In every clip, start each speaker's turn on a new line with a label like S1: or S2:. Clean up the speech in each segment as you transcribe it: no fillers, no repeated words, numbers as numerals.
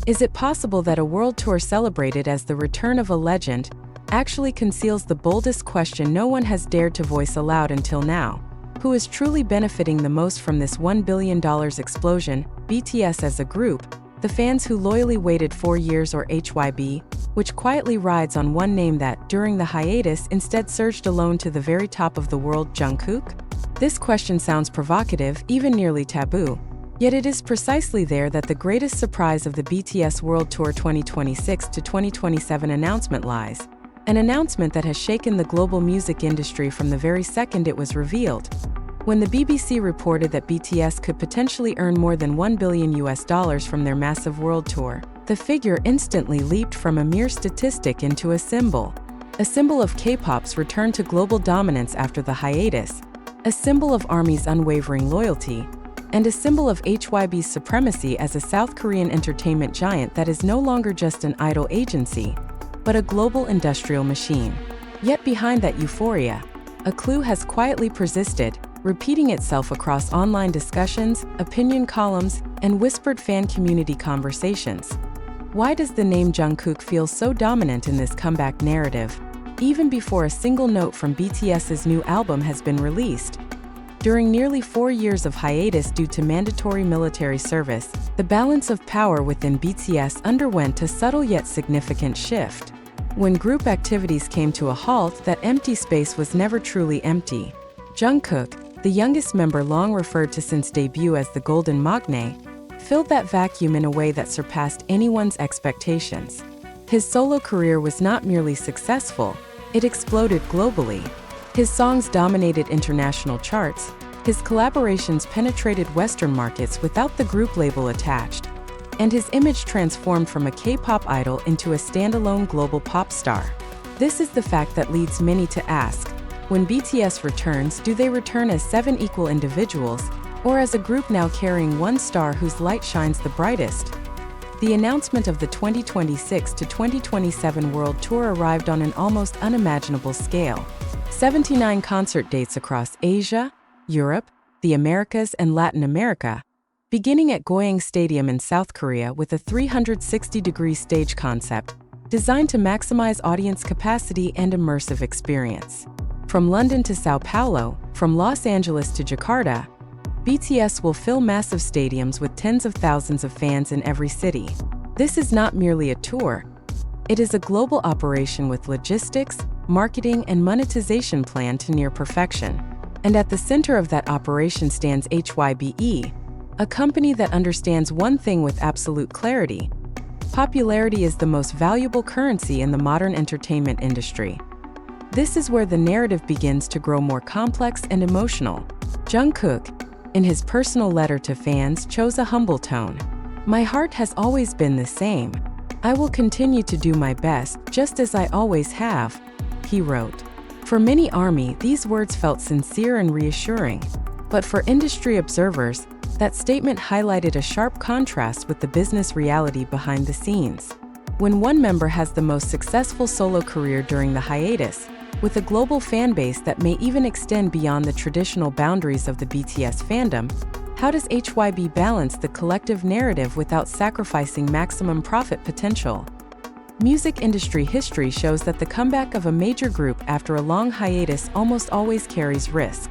S1: Is it possible that a world tour celebrated as the return of a legend actually conceals the boldest question no one has dared to voice aloud until now? Who is truly benefiting the most from this $1 billion explosion? BTS as a group, the fans who loyally waited 4 years, or HYBE, which quietly rides on one name that, during the hiatus, instead surged alone to the very top of the world, Jungkook? This question sounds provocative, even nearly taboo. Yet it is precisely there that the greatest surprise of the BTS World Tour 2026 to 2027 announcement lies. An announcement that has shaken the global music industry from the very second it was revealed. When the BBC reported that BTS could potentially earn more than $1 billion from their massive world tour, the figure instantly leaped from a mere statistic into a symbol of K-pop's return to global dominance after the hiatus, a symbol of ARMY's unwavering loyalty, and a symbol of HYBE's supremacy as a South Korean entertainment giant that is no longer just an idol agency, but a global industrial machine. Yet behind that euphoria, a clue has quietly persisted, repeating itself across online discussions, opinion columns, and whispered fan community conversations. Why does the name Jungkook feel so dominant in this comeback narrative, even before a single note from BTS's new album has been released? During nearly 4 years of hiatus due to mandatory military service, the balance of power within BTS underwent a subtle yet significant shift. When group activities came to a halt, that empty space was never truly empty. Jungkook, the youngest member long referred to since debut as the Golden Magne, filled that vacuum in a way that surpassed anyone's expectations. His solo career was not merely successful, it exploded globally. His songs dominated international charts, his collaborations penetrated Western markets without the group label attached, and his image transformed from a K-pop idol into a standalone global pop star. This is the fact that leads many to ask, when BTS returns, do they return as 7 equal individuals, or as a group now carrying one star whose light shines the brightest? The announcement of the 2026 to 2027 World Tour arrived on an almost unimaginable scale. 79 concert dates across Asia, Europe, the Americas, and Latin America, beginning at Goyang Stadium in South Korea with a 360-degree stage concept designed to maximize audience capacity and immersive experience. From London to Sao Paulo, from Los Angeles to Jakarta, BTS will fill massive stadiums with tens of thousands of fans in every city. This is not merely a tour. It is a global operation with logistics, marketing, and monetization planned to near perfection. And at the center of that operation stands HYBE, a company that understands one thing with absolute clarity: popularity is the most valuable currency in the modern entertainment industry. This is where the narrative begins to grow more complex and emotional. Jungkook, in his personal letter to fans, chose a humble tone. "My heart has always been the same. I will continue to do my best, just as I always have," he wrote. For many ARMY, these words felt sincere and reassuring. But for industry observers, that statement highlighted a sharp contrast with the business reality behind the scenes. When one member has the most successful solo career during the hiatus, with a global fan base that may even extend beyond the traditional boundaries of the BTS fandom, how does HYBE balance the collective narrative without sacrificing maximum profit potential? Music industry history shows that the comeback of a major group after a long hiatus almost always carries risk.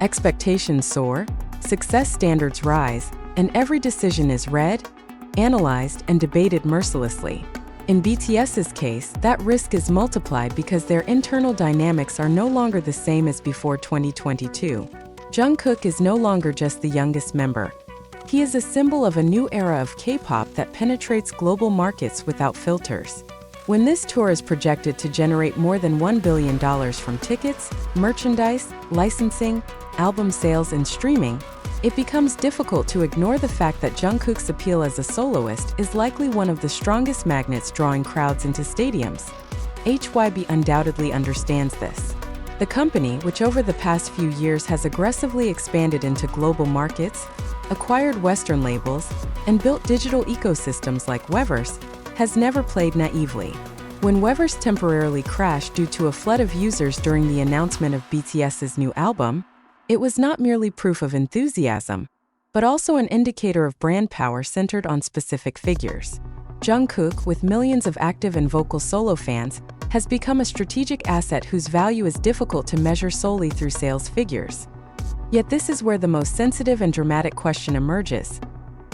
S1: Expectations soar, success standards rise, and every decision is read, analyzed, and debated mercilessly. In BTS's case, that risk is multiplied because their internal dynamics are no longer the same as before 2022. Jungkook is no longer just the youngest member. He is a symbol of a new era of K-pop that penetrates global markets without filters. When this tour is projected to generate more than $1 billion from tickets, merchandise, licensing, album sales, and streaming, it becomes difficult to ignore the fact that Jungkook's appeal as a soloist is likely one of the strongest magnets drawing crowds into stadiums. HYBE undoubtedly understands this. The company, which over the past few years has aggressively expanded into global markets, acquired Western labels, and built digital ecosystems like Weverse, has never played naively. When Weverse temporarily crashed due to a flood of users during the announcement of BTS's new album, it was not merely proof of enthusiasm, but also an indicator of brand power centered on specific figures. Jungkook, with millions of active and vocal solo fans, has become a strategic asset whose value is difficult to measure solely through sales figures. Yet this is where the most sensitive and dramatic question emerges.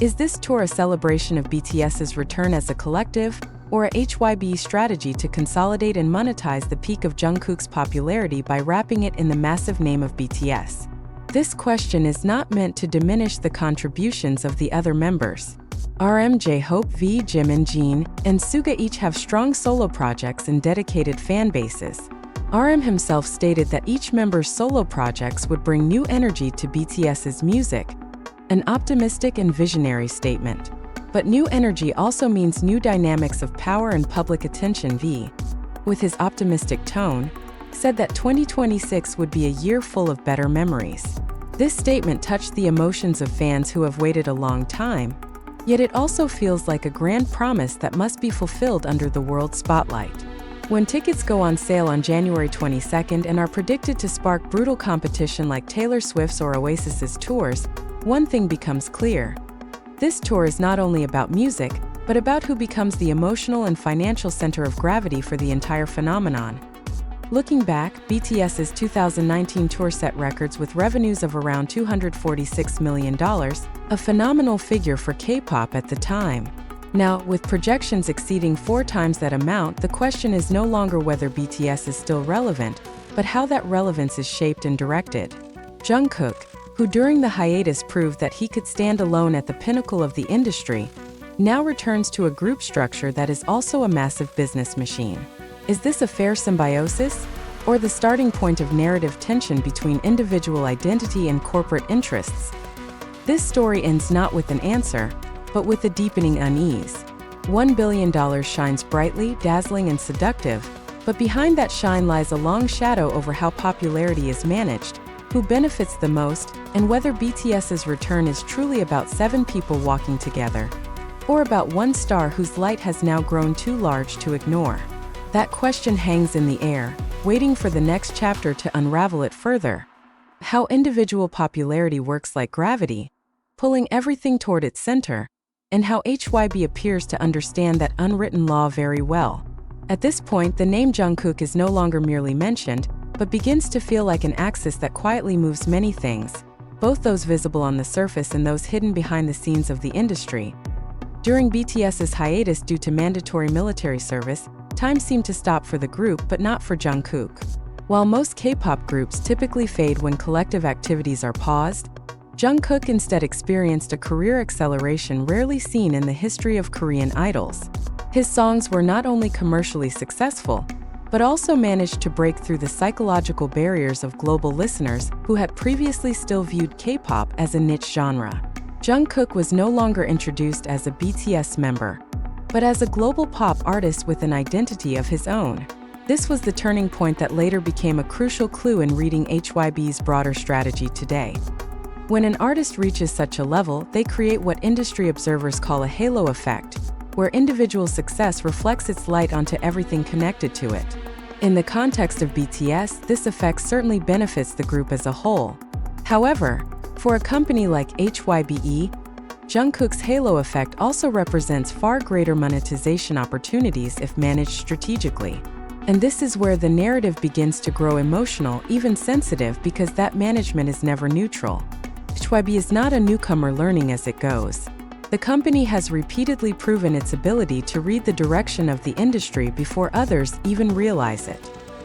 S1: Is this tour a celebration of BTS's return as a collective, or a HYBE strategy to consolidate and monetize the peak of Jungkook's popularity by wrapping it in the massive name of BTS? This question is not meant to diminish the contributions of the other members. RM, J-Hope, V, Jimin, Jin, and Suga each have strong solo projects and dedicated fan bases. RM himself stated that each member's solo projects would bring new energy to BTS's music, an optimistic and visionary statement. But new energy also means new dynamics of power and public attention. V, with his optimistic tone, said that 2026 would be a year full of better memories. This statement touched the emotions of fans who have waited a long time, yet it also feels like a grand promise that must be fulfilled under the world spotlight. When tickets go on sale on January 22nd and are predicted to spark brutal competition like Taylor Swift's or Oasis's tours, one thing becomes clear. This tour is not only about music, but about who becomes the emotional and financial center of gravity for the entire phenomenon. Looking back, BTS's 2019 tour set records with revenues of around $246 million, a phenomenal figure for K-pop at the time. Now, with projections exceeding 4 times that amount, the question is no longer whether BTS is still relevant, but how that relevance is shaped and directed. Jungkook, who during the hiatus proved that he could stand alone at the pinnacle of the industry, now returns to a group structure that is also a massive business machine. Is this a fair symbiosis, or the starting point of narrative tension between individual identity and corporate interests? This story ends not with an answer, but with a deepening unease. $1 billion shines brightly, dazzling, and seductive, but behind that shine lies a long shadow over how popularity is managed, who benefits the most, and whether BTS's return is truly about 7 people walking together, or about one star whose light has now grown too large to ignore. That question hangs in the air, waiting for the next chapter to unravel it further. How individual popularity works like gravity, pulling everything toward its center, and how HYBE appears to understand that unwritten law very well. At this point, the name Jungkook is no longer merely mentioned, but begins to feel like an axis that quietly moves many things, both those visible on the surface and those hidden behind the scenes of the industry. During BTS's hiatus due to mandatory military service, time seemed to stop for the group but not for Jungkook. While most K-pop groups typically fade when collective activities are paused, Jungkook instead experienced a career acceleration rarely seen in the history of Korean idols. His songs were not only commercially successful, but also managed to break through the psychological barriers of global listeners who had previously still viewed K-pop as a niche genre. Jungkook was no longer introduced as a BTS member, but as a global pop artist with an identity of his own. This was the turning point that later became a crucial clue in reading HYBE's broader strategy today. When an artist reaches such a level, they create what industry observers call a halo effect, where individual success reflects its light onto everything connected to it. In the context of BTS, this effect certainly benefits the group as a whole. However, for a company like HYBE, Jungkook's halo effect also represents far greater monetization opportunities if managed strategically. And this is where the narrative begins to grow emotional, even sensitive, because that management is never neutral. HYBE is not a newcomer learning as it goes. The company has repeatedly proven its ability to read the direction of the industry before others even realize it.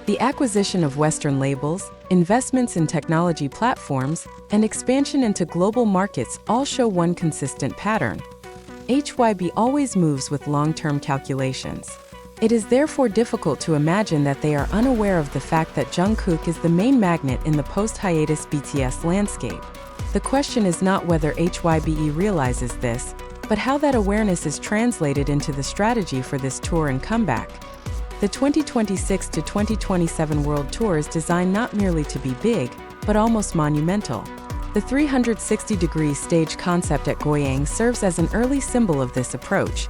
S1: The acquisition of Western labels, investments in technology platforms, and expansion into global markets all show one consistent pattern. HYBE always moves with long-term calculations. It is therefore difficult to imagine that they are unaware of the fact that Jungkook is the main magnet in the post-hiatus BTS landscape. The question is not whether HYBE realizes this, but how that awareness is translated into the strategy for this tour and comeback. The 2026 to 2027 World Tour is designed not merely to be big, but almost monumental. The 360-degree stage concept at Goyang serves as an early symbol of this approach,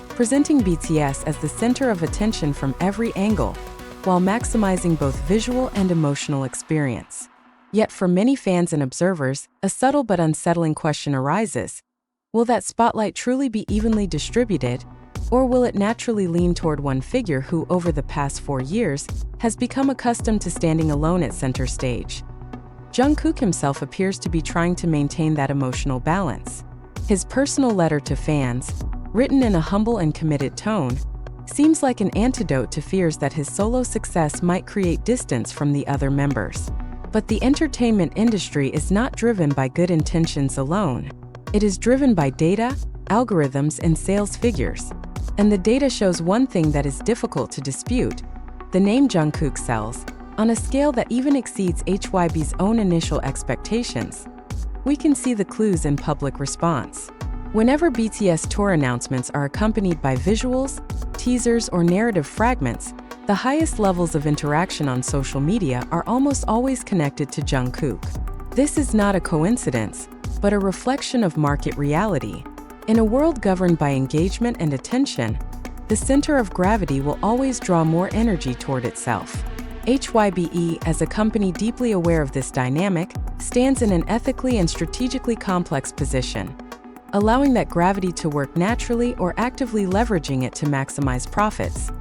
S1: presenting BTS as the center of attention from every angle, while maximizing both visual and emotional experience. Yet for many fans and observers, a subtle but unsettling question arises. Will that spotlight truly be evenly distributed, Or will it naturally lean toward one figure who, over the past 4 years, has become accustomed to standing alone at center stage? Jungkook himself appears to be trying to maintain that emotional balance. His personal letter to fans, written in a humble and committed tone, seems like an antidote to fears that his solo success might create distance from the other members. But the entertainment industry is not driven by good intentions alone. It is driven by data, algorithms, and sales figures. And the data shows one thing that is difficult to dispute: the name Jungkook sells, on a scale that even exceeds HYBE's own initial expectations. We can see the clues in public response. Whenever BTS tour announcements are accompanied by visuals, teasers, or narrative fragments, the highest levels of interaction on social media are almost always connected to Jungkook. This is not a coincidence, but a reflection of market reality. In a world governed by engagement and attention, the center of gravity will always draw more energy toward itself. HYBE, as a company deeply aware of this dynamic, stands in an ethically and strategically complex position, allowing that gravity to work naturally or actively leveraging it to maximize profits.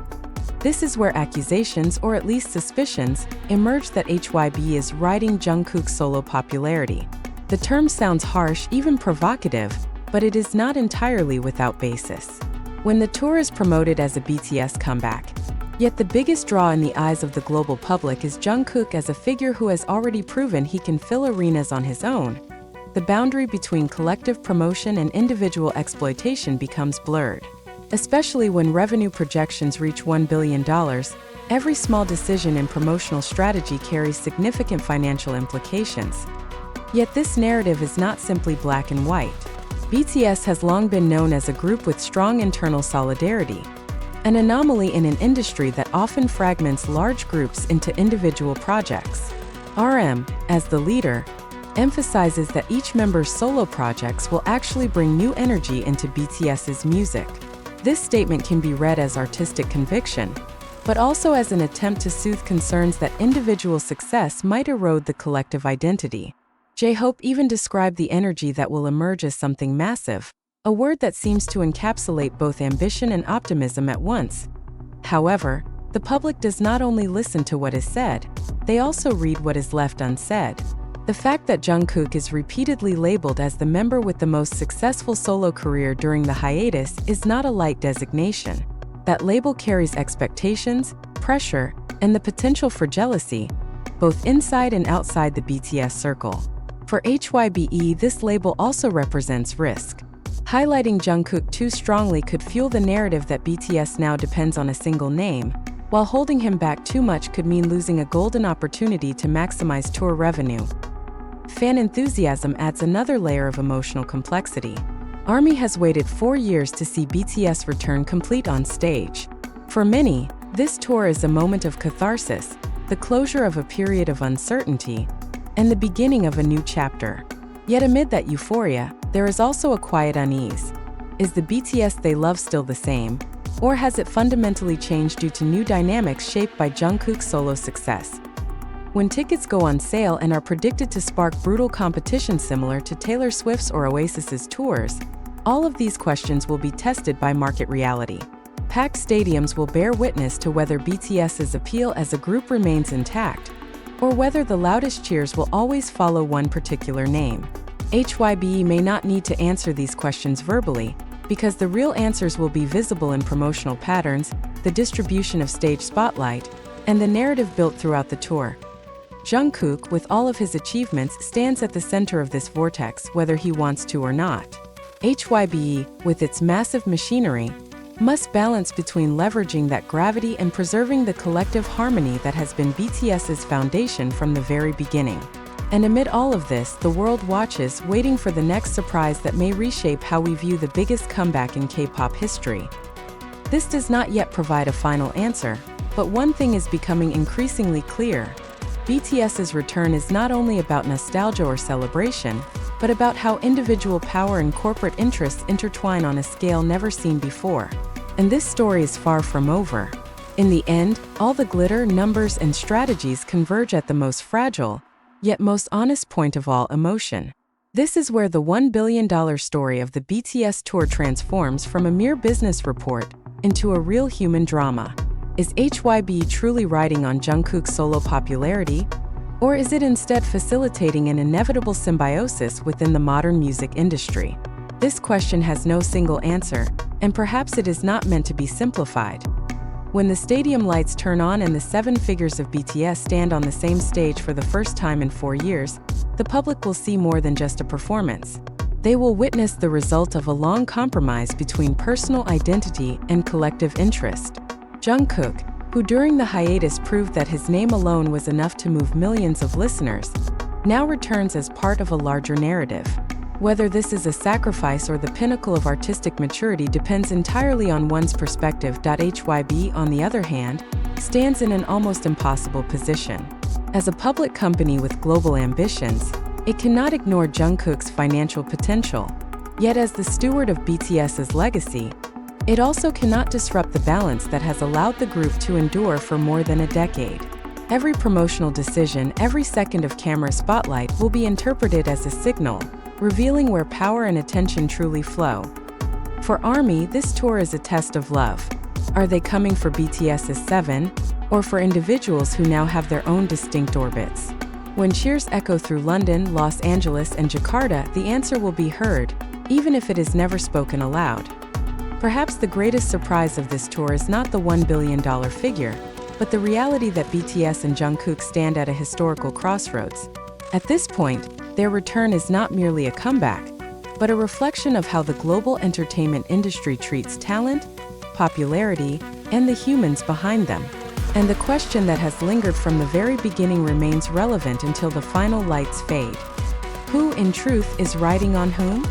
S1: This is where accusations, or at least suspicions, emerge that HYBE is riding Jungkook's solo popularity. The term sounds harsh, even provocative, but it is not entirely without basis. When the tour is promoted as a BTS comeback, yet the biggest draw in the eyes of the global public is Jungkook as a figure who has already proven he can fill arenas on his own, the boundary between collective promotion and individual exploitation becomes blurred. Especially when revenue projections reach $1 billion, every small decision in promotional strategy carries significant financial implications. Yet this narrative is not simply black and white. BTS has long been known as a group with strong internal solidarity, an anomaly in an industry that often fragments large groups into individual projects. RM, as the leader, emphasizes that each member's solo projects will actually bring new energy into BTS's music. This statement can be read as artistic conviction, but also as an attempt to soothe concerns that individual success might erode the collective identity. J-Hope even described the energy that will emerge as something massive, a word that seems to encapsulate both ambition and optimism at once. However, the public does not only listen to what is said, they also read what is left unsaid. The fact that Jungkook is repeatedly labeled as the member with the most successful solo career during the hiatus is not a light designation. That label carries expectations, pressure, and the potential for jealousy, both inside and outside the BTS circle. For HYBE, this label also represents risk. Highlighting Jungkook too strongly could fuel the narrative that BTS now depends on a single name, while holding him back too much could mean losing a golden opportunity to maximize tour revenue. Fan enthusiasm adds another layer of emotional complexity. ARMY has waited 4 years to see BTS return complete on stage. For many, this tour is a moment of catharsis, the closure of a period of uncertainty, and the beginning of a new chapter. Yet amid that euphoria, there is also a quiet unease. Is the BTS they love still the same, or has it fundamentally changed due to new dynamics shaped by Jungkook's solo success? When tickets go on sale and are predicted to spark brutal competition similar to Taylor Swift's or Oasis's tours, all of these questions will be tested by market reality. Packed stadiums will bear witness to whether BTS's appeal as a group remains intact, or whether the loudest cheers will always follow one particular name. HYBE may not need to answer these questions verbally, because the real answers will be visible in promotional patterns, the distribution of stage spotlight, and the narrative built throughout the tour. Jungkook, with all of his achievements, stands at the center of this vortex, whether he wants to or not. HYBE, with its massive machinery, must balance between leveraging that gravity and preserving the collective harmony that has been BTS's foundation from the very beginning. And amid all of this, the world watches, waiting for the next surprise that may reshape how we view the biggest comeback in K-pop history. This does not yet provide a final answer, but one thing is becoming increasingly clear. BTS's return is not only about nostalgia or celebration, but about how individual power and corporate interests intertwine on a scale never seen before. And this story is far from over. In the end, all the glitter, numbers, and strategies converge at the most fragile, yet most honest point of all: emotion. This is where the $1 billion story of the BTS tour transforms from a mere business report into a real human drama. Is HYBE truly riding on Jungkook's solo popularity? Or is it instead facilitating an inevitable symbiosis within the modern music industry? This question has no single answer, and perhaps it is not meant to be simplified. When the stadium lights turn on and the seven figures of BTS stand on the same stage for the first time in 4 years, the public will see more than just a performance. They will witness the result of a long compromise between personal identity and collective interest. Jungkook, who during the hiatus proved that his name alone was enough to move millions of listeners, now returns as part of a larger narrative. Whether this is a sacrifice or the pinnacle of artistic maturity depends entirely on one's perspective. HYBE, on the other hand, stands in an almost impossible position. As a public company with global ambitions, it cannot ignore Jungkook's financial potential. Yet as the steward of BTS's legacy, it also cannot disrupt the balance that has allowed the group to endure for more than a decade. Every promotional decision, every second of camera spotlight will be interpreted as a signal, revealing where power and attention truly flow. For ARMY, this tour is a test of love. Are they coming for BTS's 7, or for individuals who now have their own distinct orbits? When cheers echo through London, Los Angeles, and Jakarta, the answer will be heard, even if it is never spoken aloud. Perhaps the greatest surprise of this tour is not the $1 billion figure, but the reality that BTS and Jungkook stand at a historical crossroads. At this point, their return is not merely a comeback, but a reflection of how the global entertainment industry treats talent, popularity, and the humans behind them. And the question that has lingered from the very beginning remains relevant until the final lights fade. Who, in truth, is riding on whom?